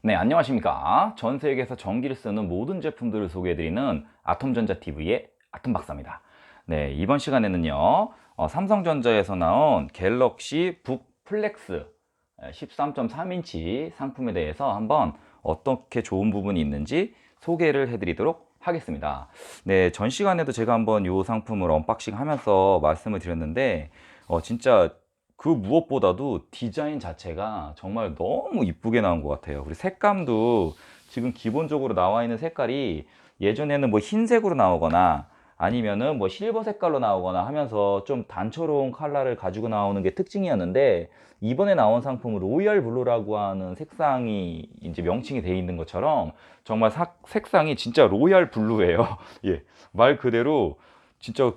네, 안녕하십니까. 전 세계에서 전기를 쓰는 모든 제품들을 소개해드리는 아톰전자TV의 아톰박사입니다. 네, 이번 시간에는요, 삼성전자에서 나온 갤럭시 북 플렉스 13.3인치 상품에 대해서 한번 어떻게 좋은 부분이 있는지 소개를 해드리도록 하겠습니다. 네, 전 시간에도 제가 한번 이 상품을 언박싱 하면서 말씀을 드렸는데, 진짜 그 무엇보다도 디자인 자체가 정말 너무 이쁘게 나온 것 같아요. 그리고 색감도 지금 기본적으로 나와 있는 색깔이 예전에는 뭐 흰색으로 나오거나 아니면은 뭐 실버 색깔로 나오거나 하면서 좀 단초로운 컬러를 가지고 나오는 게 특징이었는데, 이번에 나온 상품은 로얄 블루라고 하는 색상이 이제 명칭이 되어 있는 것처럼 정말 색상이 진짜 로얄 블루예요. 예, 말 그대로 진짜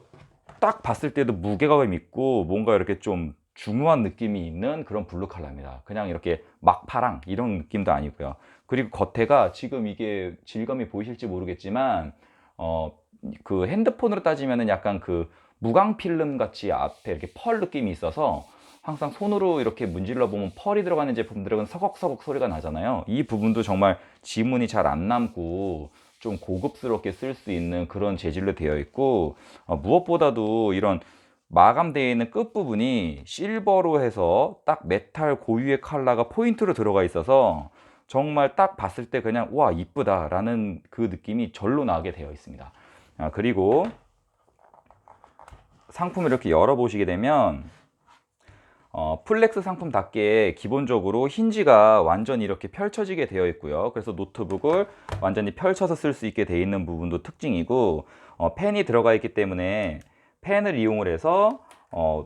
딱 봤을 때도 무게감이 있고 뭔가 이렇게 좀 중후한 느낌이 있는 그런 블루 컬러입니다. 그냥 이렇게 막파랑 이런 느낌도 아니고요. 그리고 겉에가 지금 이게 질감이 보이실지 모르겠지만 어, 그 핸드폰으로 따지면은 약간 그 무광 필름 같이 앞에 이렇게 펄 느낌이 있어서 항상 손으로 이렇게 문질러 보면 펄이 들어가는 제품들은 서걱서걱 소리가 나잖아요. 이 부분도 정말 지문이 잘 안 남고 좀 고급스럽게 쓸 수 있는 그런 재질로 되어 있고, 무엇보다도 이런 마감되어 있는 끝부분이 실버로 해서 딱 메탈 고유의 컬러가 포인트로 들어가 있어서 정말 딱 봤을 때 그냥 와 이쁘다 라는 그 느낌이 절로 나게 되어 있습니다. 그리고 상품을 이렇게 열어보시게 되면 플렉스 상품답게 기본적으로 힌지가 완전히 이렇게 펼쳐지게 되어 있고요. 그래서 노트북을 완전히 펼쳐서 쓸 수 있게 되어 있는 부분도 특징이고, 펜이 들어가 있기 때문에 펜을 이용을 해서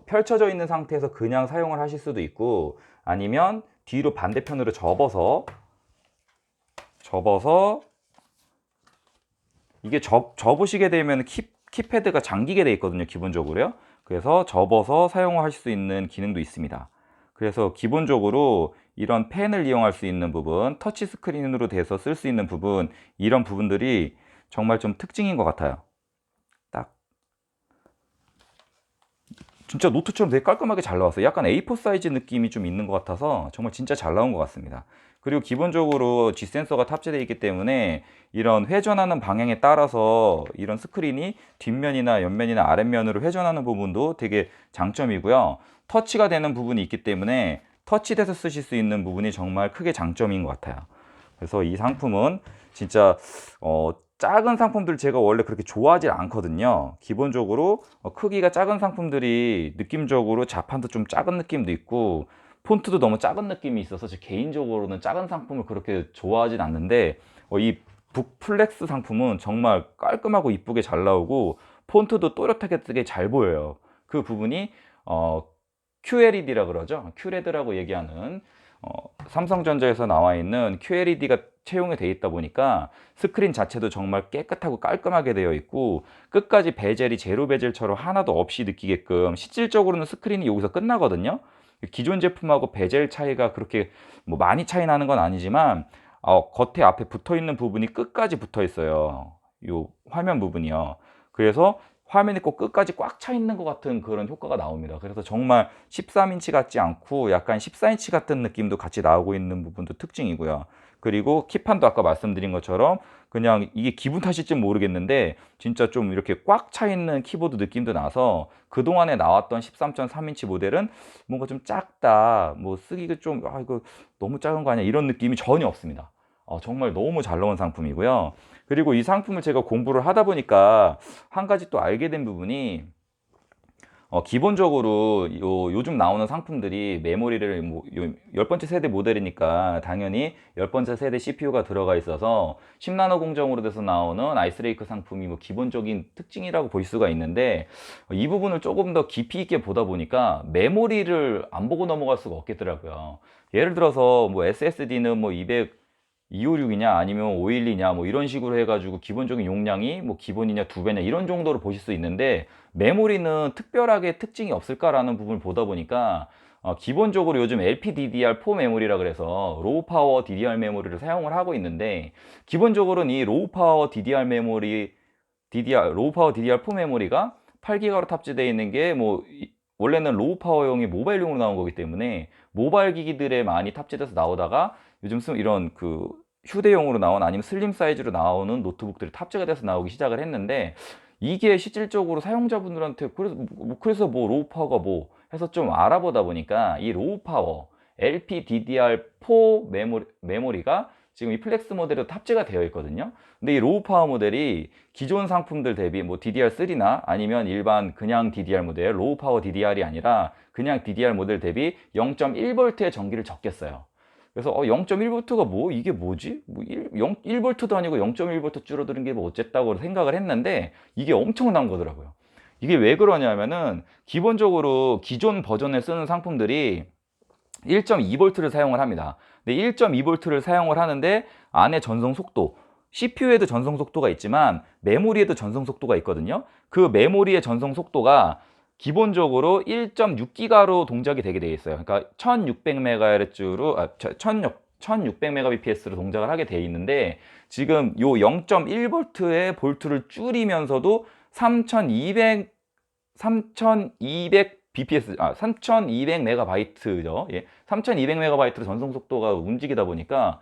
펼쳐져 있는 상태에서 그냥 사용을 하실 수도 있고, 아니면 뒤로 반대편으로 접어서 이게 접으시게 되면 키패드가 잠기게 되어 있거든요, 기본적으로요. 그래서 접어서 사용하실 수 있는 기능도 있습니다. 그래서 기본적으로 이런 펜을 이용할 수 있는 부분, 터치 스크린으로 돼서 쓸 수 있는 부분, 이런 부분들이 정말 좀 특징인 것 같아요. 딱 진짜 노트처럼 되게 깔끔하게 잘 나왔어요. 약간 A4 사이즈 느낌이 좀 있는 것 같아서 정말 진짜 잘 나온 것 같습니다. 그리고 기본적으로 G 센서가 탑재되어 있기 때문에 이런 회전하는 방향에 따라서 이런 스크린이 뒷면이나 옆면이나 아랫면으로 회전하는 부분도 되게 장점이고요. 터치가 되는 부분이 있기 때문에 터치돼서 쓰실 수 있는 부분이 정말 크게 장점인 것 같아요. 그래서 이 상품은 진짜 작은 상품들 제가 원래 그렇게 좋아하지 않거든요. 기본적으로 크기가 작은 상품들이 느낌적으로 자판도 좀 작은 느낌도 있고 폰트도 너무 작은 느낌이 있어서 제 개인적으로는 작은 상품을 그렇게 좋아하진 않는데, 이 북플렉스 상품은 정말 깔끔하고 이쁘게 잘 나오고 폰트도 또렷하게 잘 보여요. 그 부분이 QLED라 그러죠. QLED라고 얘기하는 삼성전자에서 나와 있는 QLED가 채용이 되어 있다 보니까 스크린 자체도 정말 깨끗하고 깔끔하게 되어 있고, 끝까지 베젤이 제로 베젤처럼 하나도 없이 느끼게끔, 실질적으로는 스크린이 여기서 끝나거든요. 기존 제품하고 베젤 차이가 그렇게 뭐 많이 차이 나는 건 아니지만 겉에 앞에 붙어 있는 부분이 끝까지 붙어 있어요. 요 화면 부분이요. 그래서 화면이 꼭 끝까지 꽉 차 있는 것 같은 그런 효과가 나옵니다. 그래서 정말 13인치 같지 않고 약간 14인치 같은 느낌도 같이 나오고 있는 부분도 특징이고요. 그리고 키판도 아까 말씀드린 것처럼 그냥 이게 기분 탓일지 모르겠는데 진짜 좀 이렇게 꽉 차 있는 키보드 느낌도 나서, 그동안에 나왔던 13.3인치 모델은 뭔가 좀 작다, 뭐 쓰기가 좀 이거 너무 작은 거 아니야, 이런 느낌이 전혀 없습니다. 정말 너무 잘 나온 상품이고요. 그리고 이 상품을 제가 공부를 하다 보니까 한 가지 또 알게 된 부분이, 기본적으로 요즘 나오는 상품들이 메모리를 뭐 10번째 세대 모델이니까 당연히 10번째 세대 CPU가 들어가 있어서 10나노 공정으로 돼서 나오는 아이스레이크 상품이 뭐 기본적인 특징이라고 볼 수가 있는데, 이 부분을 조금 더 깊이 있게 보다 보니까 메모리를 안 보고 넘어갈 수가 없겠더라고요. 예를 들어서 뭐 SSD는 뭐 256이냐 아니면 512냐 뭐 이런 식으로 해가지고 기본적인 용량이 뭐 기본이냐 두 배냐 이런 정도로 보실 수 있는데, 메모리는 특별하게 특징이 없을까라는 부분을 보다 보니까 기본적으로 요즘 LPDDR4 메모리라 그래서 로우 파워 DDR 메모리를 사용을 하고 있는데, 기본적으로는 이 로우 파워 DDR 메모리 로우 파워 DDR4 메모리가 8기가로 탑재되어 있는 게 뭐 원래는 로우 파워용이 모바일용으로 나온 거기 때문에 모바일 기기들에 많이 탑재돼서 나오다가 요즘 이런 그 휴대용으로 나온 아니면 슬림 사이즈로 나오는 노트북들이 탑재가 돼서 나오기 시작을 했는데 이게 실질적으로 사용자분들한테 그래서 뭐 로우 파워가 뭐 해서 좀 알아보다 보니까 이 로우 파워 LPDDR4 메모리가 지금 이 플렉스 모델에도 탑재가 되어 있거든요. 근데 이 로우 파워 모델이 기존 상품들 대비 뭐 DDR3나 아니면 일반 그냥 DDR 모델, 로우 파워 DDR이 아니라 그냥 DDR 모델 대비 0.1V의 전기를 적게 써요. 그래서 0.1V가 뭐 이게 뭐지? 뭐 1V도 아니고 0.1V 줄어드는 게 뭐 어쨌다고 생각을 했는데 이게 엄청난 거더라고요. 이게 왜 그러냐면은 기본적으로 기존 버전에 쓰는 상품들이 1.2V를 사용을 합니다. 근데 1.2V를 사용을 하는데 안에 전송 속도, CPU에도 전송 속도가 있지만 메모리에도 전송 속도가 있거든요. 그 메모리의 전송 속도가 기본적으로 1.6기가로 동작이 되게 되어 있어요. 그러니까 1600MHz로 1600Mbps로 동작을 하게 되어 있는데 지금 요 0.1V의 볼트를 줄이면서도 3200 bps, 3200MB죠. 예, 3200MB로 전송 속도가 움직이다 보니까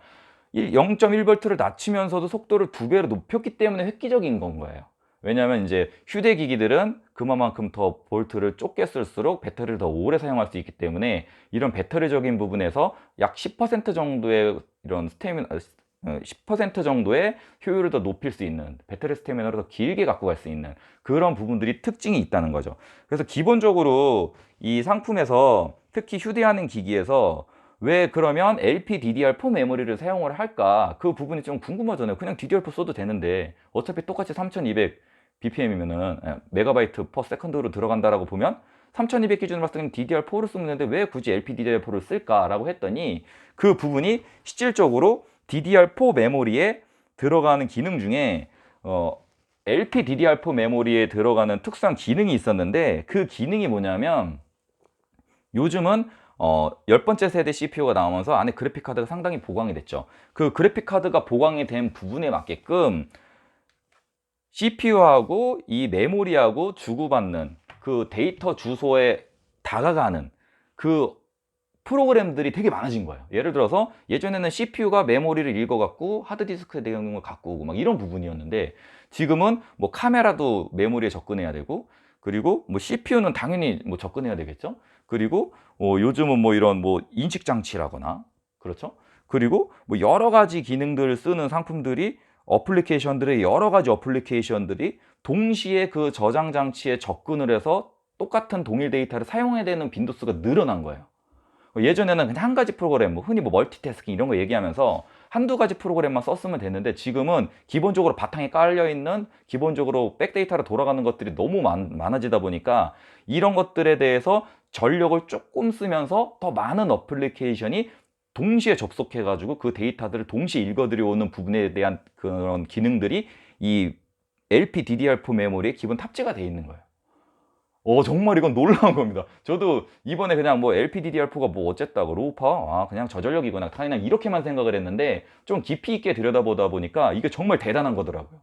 0.1V를 낮추면서도 속도를 2배로 높였기 때문에 획기적인 건 거예요. 왜냐하면 이제 휴대기기들은 그만큼 더 볼트를 좁게 쓸수록 배터리를 더 오래 사용할 수 있기 때문에 이런 배터리적인 부분에서 약 10% 정도의 이런 10% 정도의 효율을 더 높일 수 있는, 배터리 스태미나를 더 길게 갖고 갈 수 있는 그런 부분들이 특징이 있다는 거죠. 그래서 기본적으로 이 상품에서 특히 휴대하는 기기에서 왜 그러면 LPDDR4 메모리를 사용을 할까? 그 부분이 좀 궁금하잖아요. 그냥 DDR4 써도 되는데 어차피 똑같이 3200 BPM이면은 메가바이트 퍼 세컨드로 들어간다라고 보면 3200 기준으로 봤을 때는 DDR4를 쓰면 되는데 왜 굳이 LPDDR4를 쓸까라고 했더니 그 부분이 실질적으로 DDR4 메모리에 들어가는 기능 중에 LPDDR4 메모리에 들어가는 특수한 기능이 있었는데 그 기능이 뭐냐면 요즘은 10번째 세대 CPU가 나오면서 안에 그래픽카드가 상당히 보강이 됐죠. 그 그래픽카드가 보강이 된 부분에 맞게끔 CPU하고 이 메모리하고 주고받는 그 데이터 주소에 다가가는 그 프로그램들이 되게 많아진 거예요. 예를 들어서 예전에는 CPU가 메모리를 읽어갖고 하드디스크의 내용을 갖고 오고 막 이런 부분이었는데 지금은 뭐 카메라도 메모리에 접근해야 되고 그리고 뭐 CPU는 당연히 뭐 접근해야 되겠죠. 그리고 요즘은 뭐 이런 뭐 인식 장치라거나 그렇죠. 그리고 뭐 여러 가지 기능들을 쓰는 상품들이 어플리케이션들의 여러 가지 어플리케이션들이 동시에 그 저장 장치에 접근을 해서 똑같은 동일 데이터를 사용해야 되는 빈도수가 늘어난 거예요. 예전에는 그냥 한 가지 프로그램, 뭐 흔히 뭐 멀티태스킹 이런 거 얘기하면서 한두 가지 프로그램만 썼으면 됐는데 지금은 기본적으로 바탕에 깔려있는 기본적으로 백데이터로 돌아가는 것들이 너무 많아지다 보니까 이런 것들에 대해서 전력을 조금 쓰면서 더 많은 어플리케이션이 동시에 접속해가지고 그 데이터들을 동시에 읽어들여오는 부분에 대한 그런 기능들이 이 LPDDR4 메모리에 기본 탑재가 되어 있는 거예요. 정말 이건 놀라운 겁니다. 저도 이번에 그냥 뭐 LPDDR4가 뭐 어쨌다고 로우 파워? 그냥 저전력이구나. 그냥 이렇게만 생각을 했는데 좀 깊이 있게 들여다보다 보니까 이게 정말 대단한 거더라고요.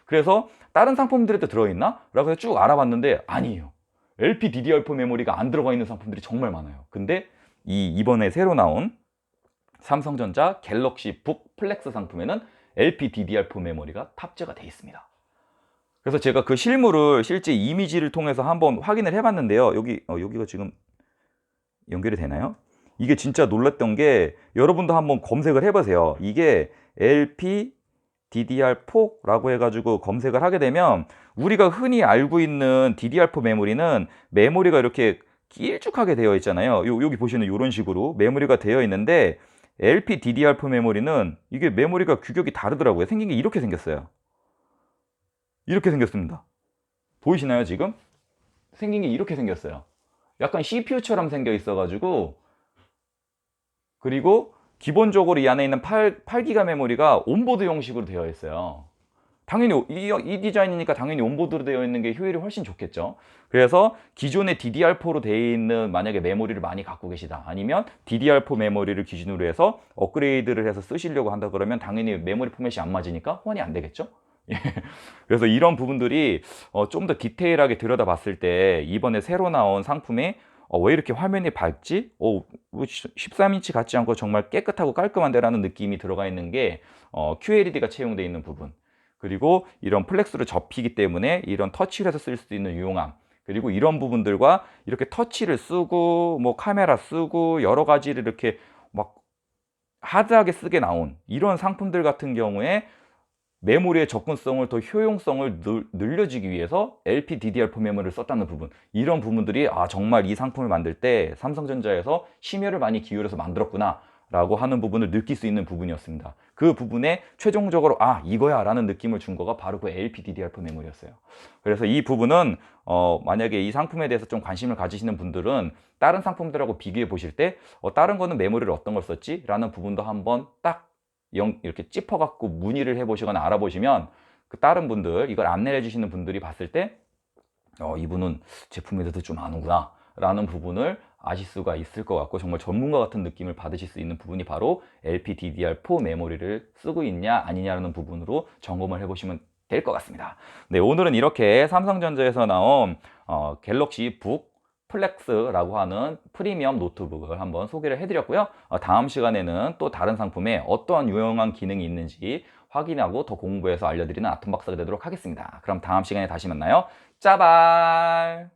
그래서 다른 상품들에도 들어있나? 라고 해서 쭉 알아봤는데 아니에요. LPDDR4 메모리가 안 들어가 있는 상품들이 정말 많아요. 근데 이번에 새로 나온 삼성전자 갤럭시 북 플렉스 상품에는 LPDDR4 메모리가 탑재가 되어 있습니다. 그래서 제가 그 실물을 실제 이미지를 통해서 한번 확인을 해봤는데요. 여기가 지금 연결이 되나요? 이게 진짜 놀랐던 게 여러분도 한번 검색을 해보세요. 이게 LPDDR4라고 해가지고 검색을 하게 되면 우리가 흔히 알고 있는 DDR4 메모리는 메모리가 이렇게 길쭉하게 되어 있잖아요. 여기 보시는 이런 식으로 메모리가 되어 있는데 LPDDR4 메모리는 이게 메모리가 규격이 다르더라고요. 생긴 게 이렇게 생겼어요. 이렇게 생겼습니다. 보이시나요 지금? 생긴 게 이렇게 생겼어요. 약간 CPU처럼 생겨 있어가지고 그리고 기본적으로 이 안에 있는 8기가 메모리가 온보드 형식으로 되어 있어요. 당연히 이 디자인이니까 당연히 온보드로 되어 있는 게 효율이 훨씬 좋겠죠. 그래서 기존의 DDR4로 되어 있는 만약에 메모리를 많이 갖고 계시다 아니면 DDR4 메모리를 기준으로 해서 업그레이드를 해서 쓰시려고 한다 그러면 당연히 메모리 포맷이 안 맞으니까 호환이 안 되겠죠. 그래서 이런 부분들이 좀 더 디테일하게 들여다봤을 때 이번에 새로 나온 상품이 왜 이렇게 화면이 밝지? 13인치 같지 않고 정말 깨끗하고 깔끔한데 라는 느낌이 들어가 있는 게 QLED가 채용되어 있는 부분, 그리고 이런 플렉스로 접히기 때문에 이런 터치를 해서 쓸 수 있는 유용함, 그리고 이런 부분들과 이렇게 터치를 쓰고 뭐 카메라 쓰고 여러 가지를 이렇게 막 하드하게 쓰게 나온 이런 상품들 같은 경우에 메모리의 접근성을 더 효용성을 늘려주기 위해서 LPDDR4 메모리를 썼다는 부분, 이런 부분들이 정말 이 상품을 만들 때 삼성전자에서 심혈을 많이 기울여서 만들었구나 라고 하는 부분을 느낄 수 있는 부분이었습니다. 그 부분에 최종적으로 이거야 라는 느낌을 준 거가 바로 그 LPDDR4 메모리였어요. 그래서 이 부분은 만약에 이 상품에 대해서 좀 관심을 가지시는 분들은 다른 상품들하고 비교해 보실 때 다른 거는 메모리를 어떤 걸 썼지? 라는 부분도 한번 딱 이렇게 찝어갖고 문의를 해보시거나 알아보시면 그 다른 분들, 이걸 안내해 주시는 분들이 봤을 때 이분은 제품에 대해서 좀 아는구나 라는 부분을 아실 수가 있을 것 같고, 정말 전문가 같은 느낌을 받으실 수 있는 부분이 바로 LPDDR4 메모리를 쓰고 있냐 아니냐라는 부분으로 점검을 해보시면 될 것 같습니다. 네, 오늘은 이렇게 삼성전자에서 나온 갤럭시 북 플렉스라고 하는 프리미엄 노트북을 한번 소개를 해드렸고요. 다음 시간에는 또 다른 상품에 어떠한 유용한 기능이 있는지 확인하고 더 공부해서 알려드리는 아톰박사가 되도록 하겠습니다. 그럼 다음 시간에 다시 만나요. 짜발!